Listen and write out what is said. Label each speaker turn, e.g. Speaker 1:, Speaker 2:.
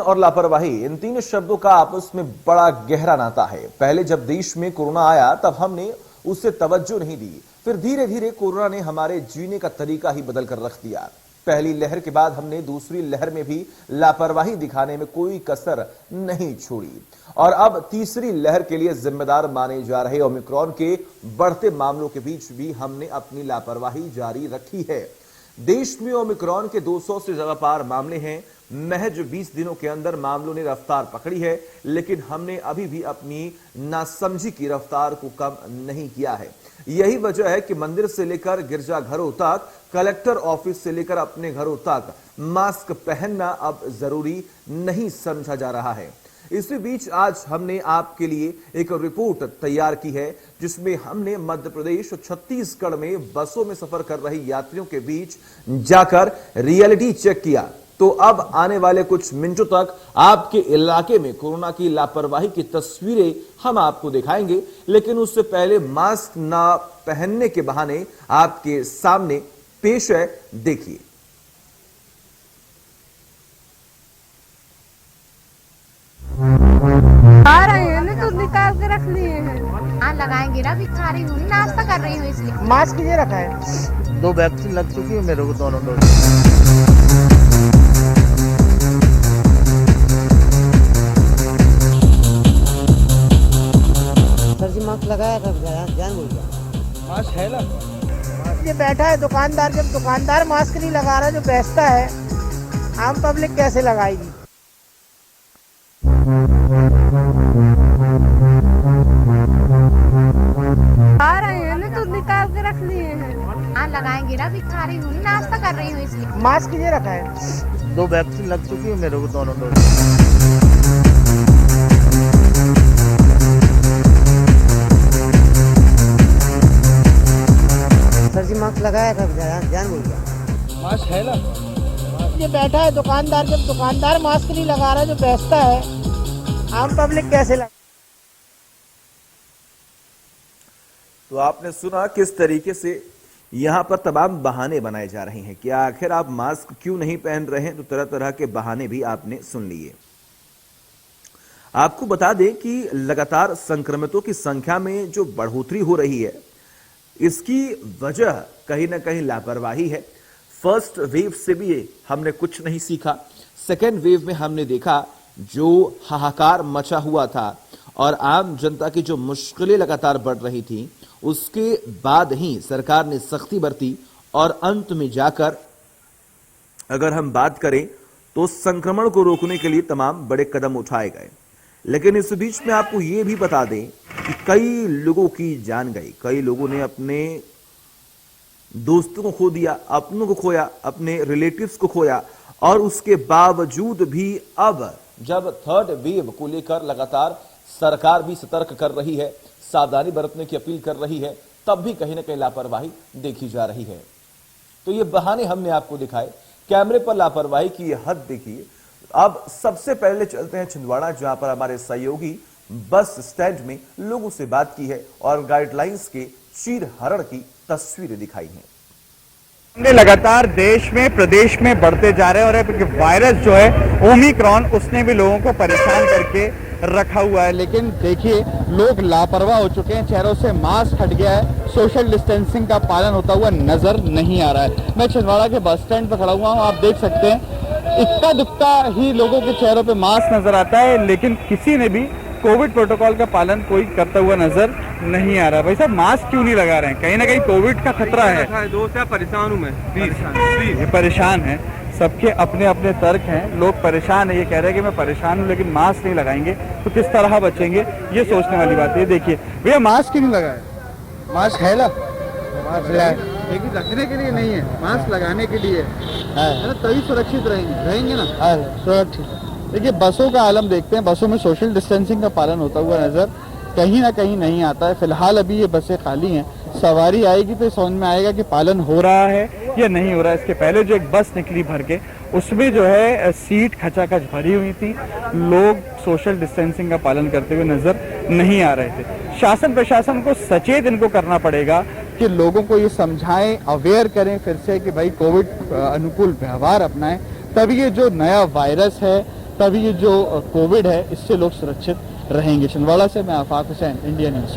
Speaker 1: और लापरवाही, इन तीन शब्दों का आपस में बड़ा गहरा नाता है। पहले जब देश में कोरोना आया तब हमने उससे तवज्जो नहीं दी, फिर धीरे धीरे कोरोना ने हमारे जीने का तरीका ही बदल कर रख दिया। पहली लहर के बाद हमने दूसरी लहर में भी लापरवाही दिखाने में कोई कसर नहीं छोड़ी और अब तीसरी लहर के लिए जिम्मेदार माने जा रहे ओमिक्रॉन के बढ़ते मामलों के बीच भी हमने अपनी लापरवाही जारी रखी है। देश में ओमिक्रॉन के 200 से ज्यादा पार मामले हैं। महज 20 दिनों के अंदर मामलों ने रफ्तार पकड़ी है, लेकिन हमने अभी भी अपनी नासमझी की रफ्तार को कम नहीं किया है। यही वजह है कि मंदिर से लेकर गिरजाघरों तक, कलेक्टर ऑफिस से लेकर अपने घरों तक मास्क पहनना अब जरूरी नहीं समझा जा रहा है। इसी बीच आज हमने आपके लिए एक रिपोर्ट तैयार की है, जिसमें हमने मध्य प्रदेश और छत्तीसगढ़ में बसों में सफर कर रहे यात्रियों के बीच जाकर रियलिटी चेक किया। तो अब आने वाले कुछ मिनटों तक आपके इलाके में कोरोना की लापरवाही की तस्वीरें हम आपको दिखाएंगे, लेकिन उससे पहले मास्क ना पहनने के बहाने आपके सामने पेश है, देखिए।
Speaker 2: आ रहे हैं ना, तो निकाल के रख लिए हैं।
Speaker 3: हाँ लगाएंगे ना, अभी खा रही हूँ, नाश्ता कर रही हूँ इसलिए।
Speaker 2: मास्क ये रखा है।
Speaker 4: 2 वैक्सीन लग चुकी है मेरे को, दोनों डोज।
Speaker 5: सर जी मास्क लगाया था, जान बोल गया।
Speaker 4: मास्क है ना,
Speaker 2: ये बैठा है दुकानदार, जब दुकानदार मास्क नहीं लगा रहा जो बेचता है, आम पब्लिक कैसे लगाएगी। आ रहे हैं ना, तो निकाल के रख लिए हैं।
Speaker 3: हाँ लगाएंगे ना, अभी खा रही हूँ, नाश्ता कर रही हूँ इसलिए।
Speaker 2: मास्क ये रखा है।
Speaker 4: 2 वैक्सीन लग चुकी है मेरे को, दोनों डोज।
Speaker 5: सर जी मास्क लगाया था, जान बोल गया।
Speaker 4: मास्क है ना,
Speaker 2: ये बैठा है दुकानदार, जब दुकानदार मास्क नहीं लगा रहा जो बेचता है, आम पब्लिक कैसे लगा।
Speaker 1: तो आपने सुना किस तरीके से यहां पर तमाम बहाने बनाए जा रहे हैं कि आखिर आप मास्क क्यों नहीं पहन रहे हैं। तो तरह तरह के बहाने भी आपने सुन लिए। आपको बता दें कि लगातार संक्रमितों की संख्या में जो बढ़ोतरी हो रही है, इसकी वजह कहीं ना कहीं लापरवाही है। फर्स्ट वेव से भी हमने कुछ नहीं सीखा। सेकेंड वेव में हमने देखा जो हाहाकार मचा हुआ था और आम जनता की जो मुश्किलें लगातार बढ़ रही थी, उसके बाद ही सरकार ने सख्ती बरती और अंत में जाकर अगर हम बात करें तो संक्रमण को रोकने के लिए तमाम बड़े कदम उठाए गए। लेकिन इस बीच में आपको यह भी बता दें कि कई लोगों की जान गई, कई लोगों ने अपने दोस्तों को खो दिया, अपनों को खोया, अपने रिलेटिव्स को खोया। और उसके बावजूद भी अब जब थर्ड वेव को लेकर लगातार सरकार भी सतर्क कर रही है, सावधानी बरतने की अपील कर रही है, तब भी कहीं ना कहीं लापरवाही देखी जा रही है। तो ये बहाने हमने आपको दिखाए, कैमरे पर लापरवाही की ये हद देखिए। अब सबसे पहले चलते हैं छिंदवाड़ा, जहां पर हमारे सहयोगी बस स्टैंड में लोगों से बात की है और गाइडलाइंस के चीरहरण की तस्वीरें दिखाई हैं।
Speaker 6: हमने लगातार देश में, प्रदेश में बढ़ते जा रहे हैं और अब वायरस जो है ओमिक्रॉन, उसने भी लोगों को परेशान करके रखा हुआ है। लेकिन देखिए, लोग लापरवाह हो चुके हैं, चेहरों से मास्क हट गया है, सोशल डिस्टेंसिंग का पालन होता हुआ नजर नहीं आ रहा है। मैं छिंदवाड़ा के बस स्टैंड पर खड़ा हुआ हूँ, आप देख सकते हैं इक्का दुक्का ही लोगों के चेहरों पे मास्क नजर आता है, लेकिन किसी ने भी कोविड प्रोटोकॉल का पालन कोई करता हुआ नजर नहीं आ रहा। भाई साहब, मास्क क्यों नहीं लगा रहे हैं? कहीं ना कहीं कोविड का खतरा है।
Speaker 7: दोस्त है, परेशान हूँ मैं,
Speaker 6: ये परेशान है, सबके अपने अपने तर्क हैं। लोग परेशान है, ये कह रहे हैं कि मैं परेशान हूँ लेकिन मास्क नहीं लगाएंगे तो किस तरह बचेंगे, ये सोचने वाली बात है। देखिए भैया, मास्क क्यों नहीं लगाए?
Speaker 4: मास्क है ना,
Speaker 6: लेकिन रखने के लिए नहीं है, मास्क लगाने के लिए है ना, तभी सुरक्षित रहेंगे ना।
Speaker 4: सुरक्षित।
Speaker 6: देखिए, बसों का आलम देखते हैं, बसों में सोशल डिस्टेंसिंग का पालन होता हुआ नजर कहीं ना कहीं नहीं आता है। फिलहाल अभी ये बसें खाली हैं, सवारी आएगी तो समझ में आएगा कि पालन हो रहा है या नहीं हो रहा है। इसके पहले जो एक बस निकली भर के, उसमें जो है सीट खचाखच भरी हुई थी, लोग सोशल डिस्टेंसिंग का पालन करते हुए नजर नहीं आ रहे थे। शासन प्रशासन को सचेत इनको करना पड़ेगा कि लोगों को ये समझाएं, अवेयर करें फिर से कि भाई कोविड अनुकूल व्यवहार अपनाएं, तभी ये जो नया वायरस है तभी जो कोविड है इससे लोग सुरक्षित रहेंगे। छिंदवाड़ा से मैं आफाक हुसैन, इंडिया न्यूज।